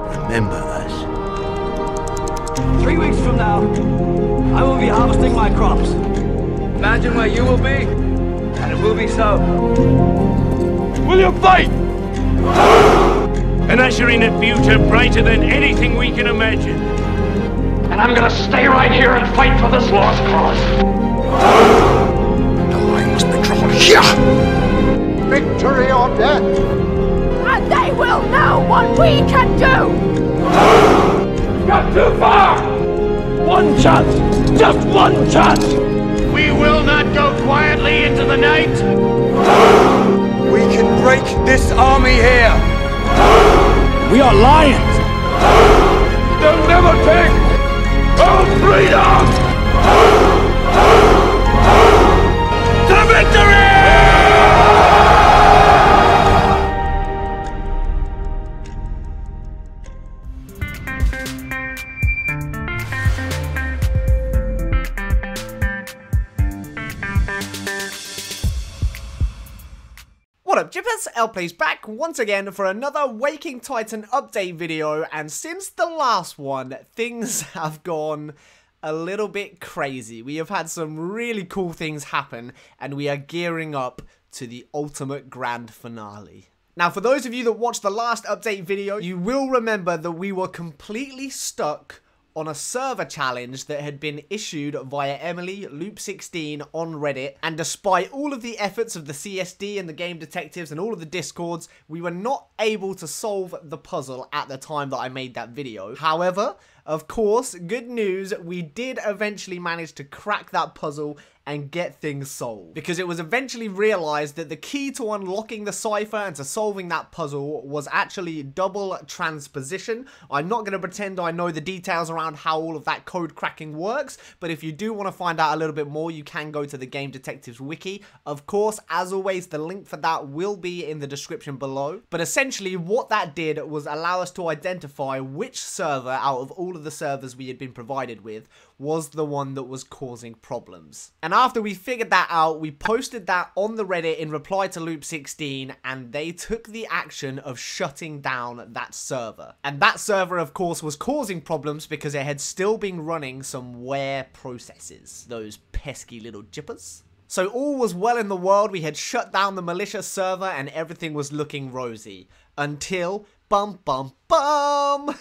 remember us. 3 weeks from now, I will be harvesting my crops. Imagine where you will be, and it will be so. Will you fight? And ushering a future brighter than anything we can imagine. And I'm gonna stay right here and fight for this lost cause. The line must be drawn here! Victory or death! And they will know what we can do! Got too far! One chance! Just one chance! We will not go quietly into the night. We can break this army here. We are lions! They'll never take our freedom! To victory! What up, Jippers? LPlay's back once again for another Waking Titan update video, and since the last one, things have gone a little bit crazy. We have had some really cool things happen, and we are gearing up to the ultimate grand finale. Now, for those of you that watched the last update video, you will remember that we were completely stuck on a server challenge that had been issued via Emily Loop16 on Reddit, and despite all of the efforts of the CSD and the game detectives and all of the discords, we were not able to solve the puzzle at the time that I made that video. However, of course, good news, we did eventually manage to crack that puzzle and get things solved, because it was eventually realized that the key to unlocking the cipher and to solving that puzzle was actually double transposition. I'm not going to pretend I know the details around how all of that code cracking works, but if you do want to find out a little bit more, you can go to the Game Detectives wiki. Of course, as always, the link for that will be in the description below. But essentially what that did was allow us to identify which server out of all of the servers we had been provided with was the one that was causing problems. And after we figured that out, we posted that on the Reddit in reply to Loop16, and they took the action of shutting down that server. And that server, of course, was causing problems because it had still been running some ware processes. Those pesky little jippers. So all was well in the world, we had shut down the malicious server and everything was looking rosy. Until, bum bum bum,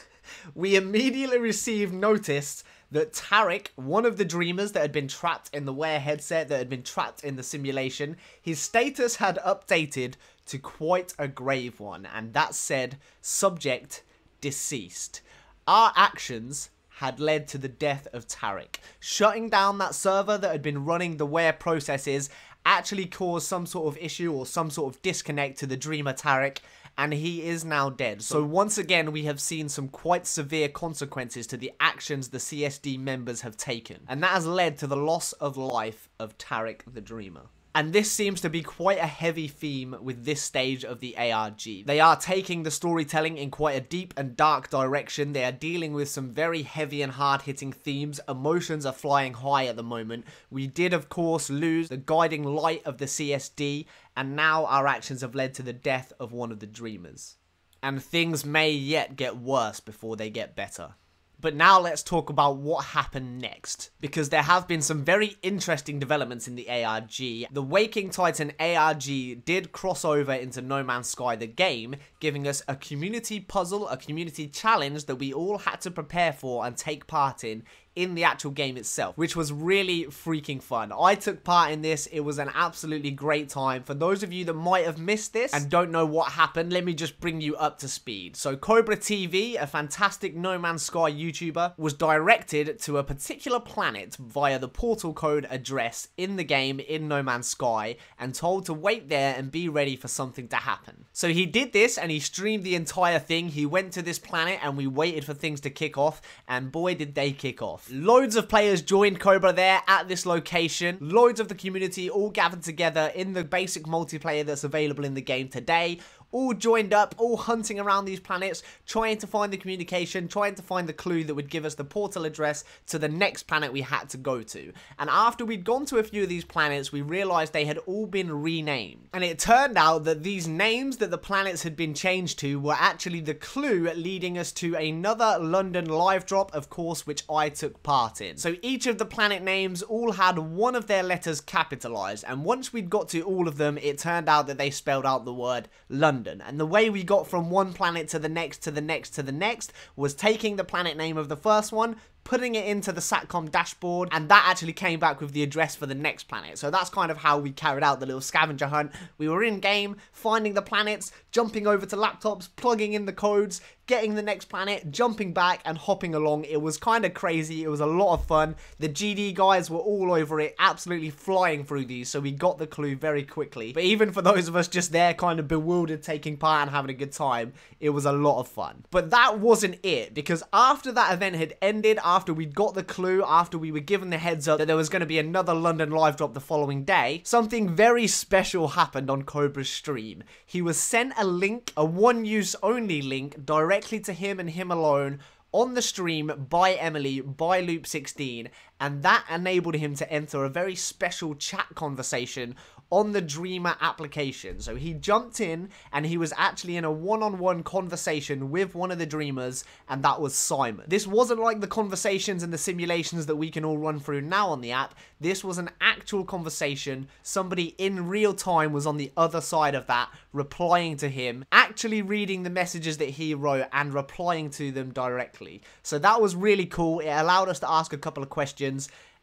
we immediately received notice that Tarek, one of the dreamers that had been trapped in the Ware headset, that had been trapped in the simulation, his status had updated to quite a grave one, and that said, subject deceased. Our actions had led to the death of Tarek. Shutting down that server that had been running the Ware processes actually caused some sort of issue or some sort of disconnect to the dreamer Tarek, and he is now dead. So once again, we have seen some quite severe consequences to the actions the CSD members have taken, and that has led to the loss of life of Tarek the Dreamer. And this seems to be quite a heavy theme with this stage of the ARG. They are taking the storytelling in quite a deep and dark direction. They are dealing with some very heavy and hard-hitting themes. Emotions are flying high at the moment. We did, of course, lose the guiding light of the CSD, and now our actions have led to the death of one of the dreamers. And things may yet get worse before they get better. But now let's talk about what happened next, because there have been some very interesting developments in the ARG. The Waking Titan ARG did cross over into No Man's Sky the game, giving us a community puzzle, a community challenge that we all had to prepare for and take part in the actual game itself, which was really freaking fun. I took part in this. It was an absolutely great time. For those of you that might have missed this and don't know what happened, let me just bring you up to speed. So Cobra TV, a fantastic No Man's Sky YouTuber, was directed to a particular planet via the portal code address in the game in No Man's Sky and told to wait there and be ready for something to happen. So he did this and he streamed the entire thing. He went to this planet and we waited for things to kick off, and boy did they kick off. Loads of players joined Cobra there at this location. Loads of the community all gathered together in the basic multiplayer that's available in the game today. all joined up, all hunting around these planets, trying to find the communication, trying to find the clue that would give us the portal address to the next planet we had to go to. And after we'd gone to a few of these planets, we realized they had all been renamed. And it turned out that these names that the planets had been changed to were actually the clue leading us to another London live drop, of course, which I took part in. So each of the planet names all had one of their letters capitalized, and once we'd got to all of them, it turned out that they spelled out the word London. And the way we got from one planet to the next to the next to the next was taking the planet name of the first one, putting it into the SATCOM dashboard, and that actually came back with the address for the next planet. So that's kind of how we carried out the little scavenger hunt. We were in game, finding the planets, jumping over to laptops, plugging in the codes, getting the next planet, jumping back and hopping along. It was kind of crazy. It was a lot of fun. The GD guys were all over it, absolutely flying through these, so we got the clue very quickly. But even for those of us just there kind of bewildered, taking part and having a good time, it was a lot of fun. But that wasn't it, because after that event had ended, after we'd got the clue, after we were given the heads up that there was going to be another London live drop the following day, something very special happened on Cobra's stream. He was sent a link, a one-use only link, directly to him and him alone on the stream by Emily, by Loop16, and that enabled him to enter a very special chat conversation on the Dreamer application. So he jumped in and he was actually in a one-on-one conversation with one of the Dreamers, and that was Simon. This wasn't like the conversations and the simulations that we can all run through now on the app. This was an actual conversation. Somebody in real time was on the other side of that, replying to him, actually reading the messages that he wrote and replying to them directly. So that was really cool. It allowed us to ask a couple of questions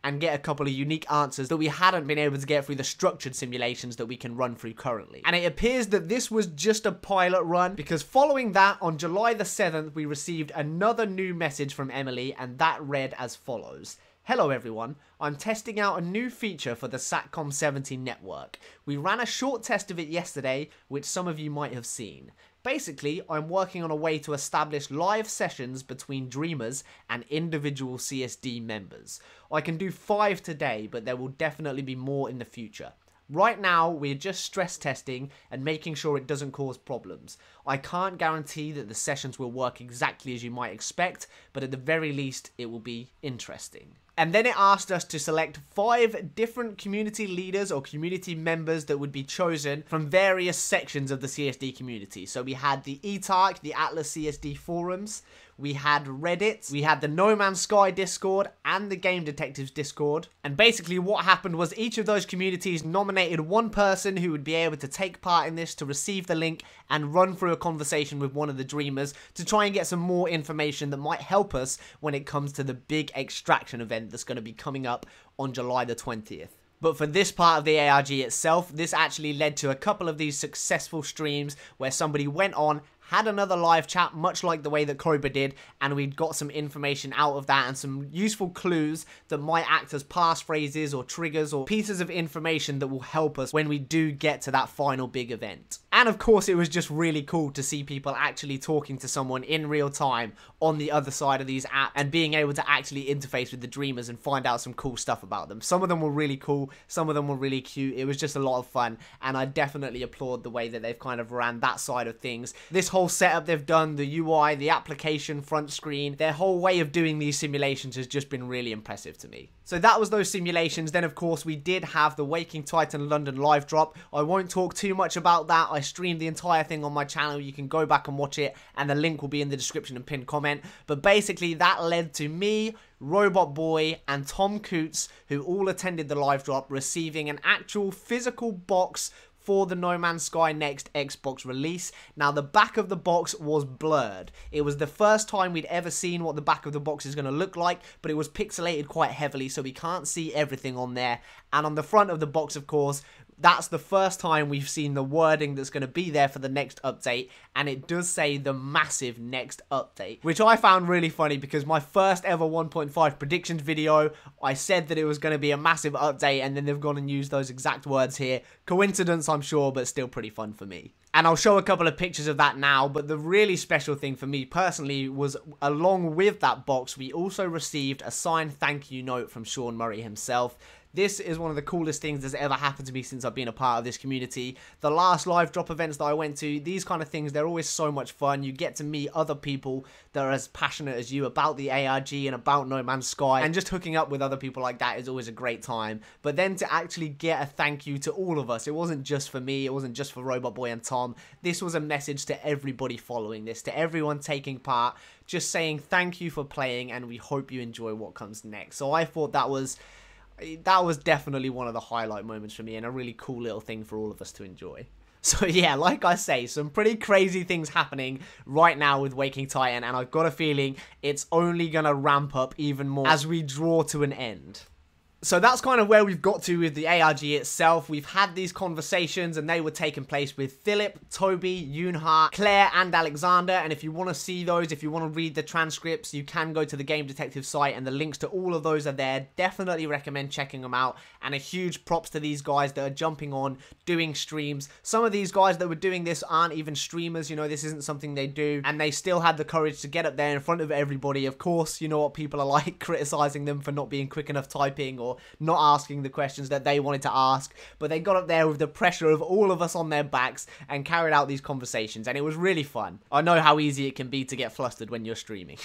and get a couple of unique answers that we hadn't been able to get through the structured simulations that we can run through currently. And it appears that this was just a pilot run, because following that, on July the 7th, we received another new message from Emily, and that read as follows. Hello everyone, I'm testing out a new feature for the SATCOM 70 network. We ran a short test of it yesterday, which some of you might have seen. Basically, I'm working on a way to establish live sessions between Dreamers and individual CSD members. I can do 5 today, but there will definitely be more in the future. Right now, we're just stress testing and making sure it doesn't cause problems. I can't guarantee that the sessions will work exactly as you might expect, but at the very least, it will be interesting. And then it asked us to select 5 different community leaders or community members that would be chosen from various sections of the CSD community. So we had the ETARC, the Atlas CSD forums, we had Reddit, we had the No Man's Sky Discord, and the Game Detectives Discord. And basically what happened was each of those communities nominated one person who would be able to take part in this, to receive the link and run through a conversation with one of the Dreamers to try and get some more information that might help us when it comes to the big extraction event that's going to be coming up on July the 20th. But for this part of the ARG itself, this actually led to a couple of these successful streams where somebody went on, had another live chat, much like the way that Cobra did, and we'd got some information out of that and some useful clues that might act as passphrases or triggers or pieces of information that will help us when we do get to that final big event. And of course, it was just really cool to see people actually talking to someone in real time on the other side of these apps and being able to actually interface with the Dreamers and find out some cool stuff about them. Some of them were really cool, some of them were really cute. It was just a lot of fun, and I definitely applaud the way that they've kind of ran that side of things. This whole setup they've done, the UI, the application front screen, their whole way of doing these simulations has just been really impressive to me. So that was those simulations. Then of course we did have the Waking Titan London live drop. I won't talk too much about that. I streamed the entire thing on my channel. You can go back and watch it, and the link will be in the description and pinned comment. But basically that led to me, Robot Boy, and Tom Coots, who all attended the live drop, receiving an actual physical box for the No Man's Sky Next Xbox release. Now, the back of the box was blurred. It was the first time we'd ever seen what the back of the box is going to look like, but it was pixelated quite heavily, so we can't see everything on there. And on the front of the box, of course, that's the first time we've seen the wording that's going to be there for the next update, and it does say the massive next update, which I found really funny because my first ever 1.5 predictions video, I said that it was going to be a massive update, and then they've gone and used those exact words here. Coincidence, I'm sure, but still pretty fun for me. And I'll show a couple of pictures of that now, but the really special thing for me personally was, along with that box, we also received a signed thank you note from Sean Murray himself. This is one of the coolest things that's ever happened to me since I've been a part of this community. The last live drop events that I went to, these kind of things, they're always so much fun. You get to meet other people that are as passionate as you about the ARG and about No Man's Sky, and just hooking up with other people like that is always a great time. But then to actually get a thank you to all of us, it wasn't just for me, it wasn't just for Robot Boy and Tom. This was a message to everybody following this, to everyone taking part, just saying thank you for playing and we hope you enjoy what comes next. So I thought that was definitely one of the highlight moments for me, and a really cool little thing for all of us to enjoy. So yeah, like I say, some pretty crazy things happening right now with Waking Titan, and I've got a feeling it's only gonna ramp up even more as we draw to an end. So that's kind of where we've got to with the ARG itself. We've had these conversations and they were taking place with Philip, Toby, Yoonha, Claire and Alexander. And if you want to see those, if you want to read the transcripts, you can go to the Game Detective site and the links to all of those are there. Definitely recommend checking them out. And a huge props to these guys that are jumping on, doing streams. Some of these guys that were doing this aren't even streamers, you know, this isn't something they do. And they still had the courage to get up there in front of everybody. Of course, you know what people are like, criticizing them for not being quick enough typing or not asking the questions that they wanted to ask, but they got up there with the pressure of all of us on their backs and carried out these conversations, and it was really fun. I know how easy it can be to get flustered when you're streaming.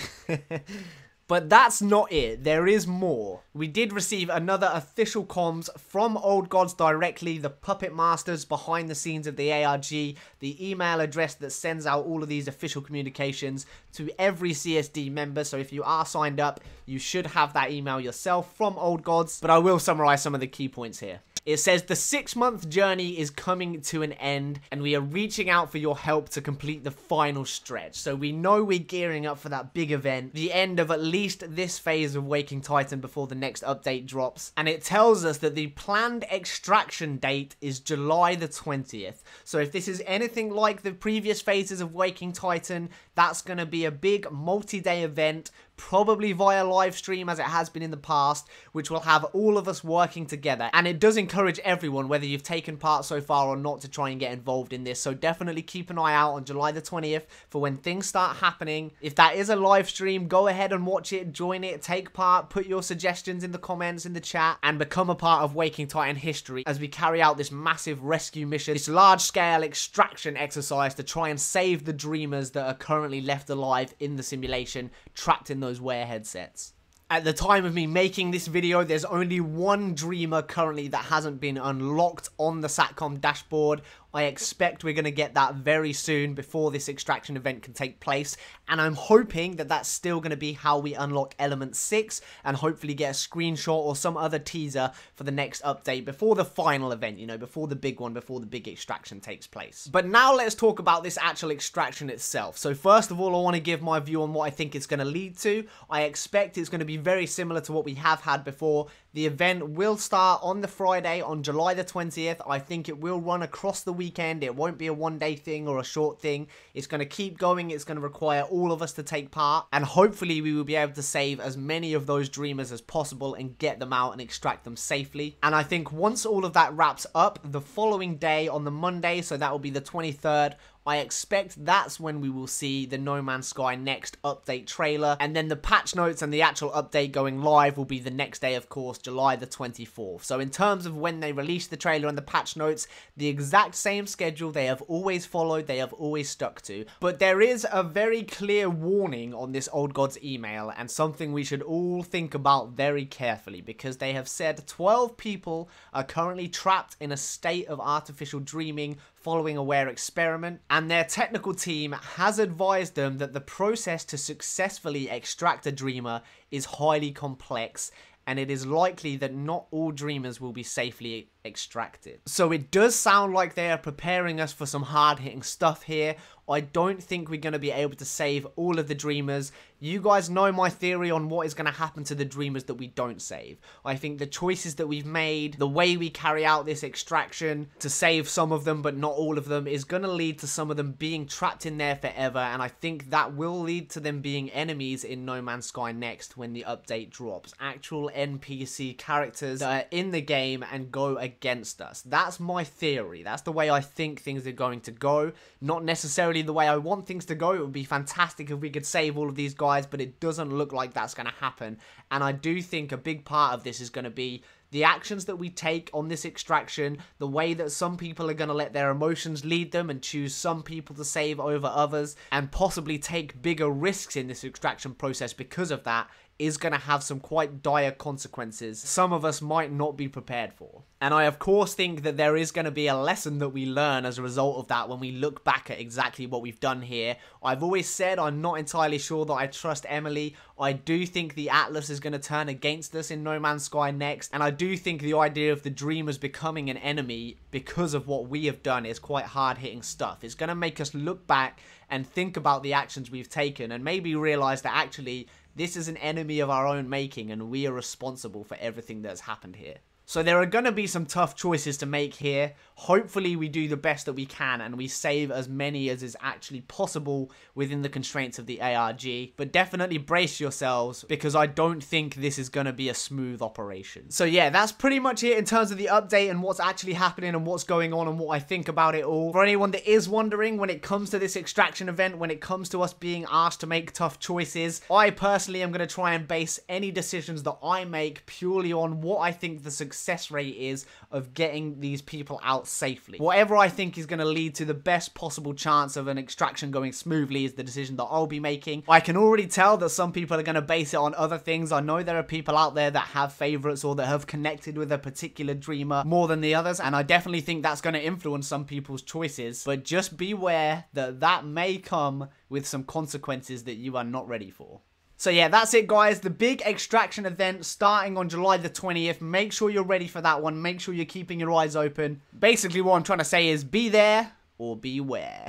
But that's not it, there is more. We did receive another official comms from Old Gods directly, the puppet masters behind the scenes of the ARG, the email address that sends out all of these official communications to every CSD member. So if you are signed up, you should have that email yourself from Old Gods, but I will summarize some of the key points here. It says the 6-month journey is coming to an end and we are reaching out for your help to complete the final stretch. So we know we're gearing up for that big event, the end of at least this phase of Waking Titan before the next update drops. And it tells us that the planned extraction date is July the 20th. So if this is anything like the previous phases of Waking Titan, that's going to be a big multi-day event, probably via live stream as it has been in the past, which will have all of us working together. And it does encourage everyone, whether you've taken part so far or not, to try and get involved in this. So definitely keep an eye out on July the 20th for when things start happening. If that is a live stream, go ahead and watch it, join it, take part, put your suggestions in the comments, in the chat, and become a part of Waking Titan history as we carry out this massive rescue mission, this large-scale extraction exercise to try and save the dreamers that are currently left alive in the simulation, trapped in those wear headsets. At the time of me making this video, there's only one dreamer currently that hasn't been unlocked on the SATCOM dashboard. I expect we're going to get that very soon before this extraction event can take place, and I'm hoping that that's still going to be how we unlock Element 6 and hopefully get a screenshot or some other teaser for the next update before the final event, you know, before the big one, before the big extraction takes place. But now let's talk about this actual extraction itself. So first of all, I want to give my view on what I think it's going to lead to. I expect it's going to be very similar to what we have had before. The event will start on the Friday, on July the 20th. I think it will run across the weekend. It won't be a one-day thing or a short thing. It's going to keep going. It's going to require all of us to take part. And hopefully we will be able to save as many of those dreamers as possible and get them out and extract them safely. And I think once all of that wraps up, the following day on the Monday, so that will be the 23rd, I expect that's when we will see the No Man's Sky next update trailer, and then the patch notes and the actual update going live will be the next day, of course, July the 24th. So in terms of when they release the trailer and the patch notes, the exact same schedule they have always followed, they have always stuck to. But there is a very clear warning on this Old Gods email, and something we should all think about very carefully, because they have said 12 people are currently trapped in a state of artificial dreaming following a wear experiment, and their technical team has advised them that the process to successfully extract a dreamer is highly complex, and it is likely that not all dreamers will be safely extracted. So it does sound like they are preparing us for some hard-hitting stuff here. I don't think we're going to be able to save all of the dreamers. You guys know my theory on what is going to happen to the dreamers that we don't save. I think the choices that we've made, the way we carry out this extraction to save some of them but not all of them, is going to lead to some of them being trapped in there forever, and I think that will lead to them being enemies in No Man's Sky next when the update drops. Actual NPC characters that are in the game and go against us. That's my theory. That's the way I think things are going to go. Not necessarily necessarily the way I want things to go. It would be fantastic if we could save all of these guys, but it doesn't look like that's going to happen. And I do think a big part of this is going to be the actions that we take on this extraction, the way that some people are going to let their emotions lead them and choose some people to save over others, and possibly take bigger risks in this extraction process because of that, is going to have some quite dire consequences some of us might not be prepared for. And I of course think that there is going to be a lesson that we learn as a result of that when we look back at exactly what we've done here. I've always said I'm not entirely sure that I trust Emily. I do think the Atlas is going to turn against us in No Man's Sky next, and I do think the idea of the Dreamers becoming an enemy because of what we have done is quite hard-hitting stuff. It's going to make us look back and think about the actions we've taken and maybe realize that actually this is an enemy of our own making and we are responsible for everything that's happened here. So there are going to be some tough choices to make here. Hopefully we do the best that we can and we save as many as is actually possible within the constraints of the ARG. But definitely brace yourselves because I don't think this is going to be a smooth operation. So yeah, that's pretty much it in terms of the update and what's actually happening and what's going on and what I think about it all. For anyone that is wondering, when it comes to this extraction event, when it comes to us being asked to make tough choices, I personally am going to try and base any decisions that I make purely on what I think the success rate is of getting these people out safely. Whatever I think is going to lead to the best possible chance of an extraction going smoothly is the decision that I'll be making. I can already tell that some people are going to base it on other things. I know there are people out there that have favorites or that have connected with a particular dreamer more than the others, and I definitely think that's going to influence some people's choices, but just beware that that may come with some consequences that you are not ready for. So yeah, that's it guys, the big extraction event starting on July the 20th. Make sure you're ready for that one. Make sure you're keeping your eyes open. Basically what I'm trying to say is be there or beware.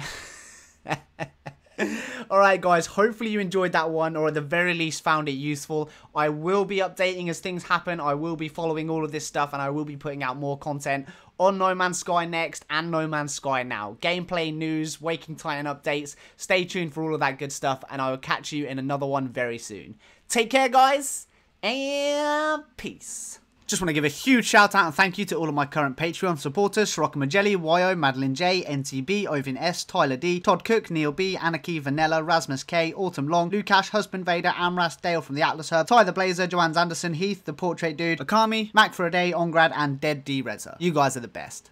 Alright guys, hopefully you enjoyed that one, or at the very least found it useful. I will be updating as things happen. I will be following all of this stuff and I will be putting out more content on No Man's Sky next and No Man's Sky now. Gameplay news, Waking Titan updates. Stay tuned for all of that good stuff and I will catch you in another one very soon. Take care guys, and peace. Just want to give a huge shout out and thank you to all of my current Patreon supporters: Shiraka Majelli, Yo, Madeline J, NTB, Ovin S, Tyler D, Todd Cook, Neil B, Anarchy, Vanilla, Rasmus K, Autumn Long, Lukash, Husband Vader, Amras, Dale from the Atlas Hub, Ty the Blazer, Joanne Anderson, Heath, The Portrait Dude, Akami, Mac for a Day, Ongrad, and Dead D Reza. You guys are the best.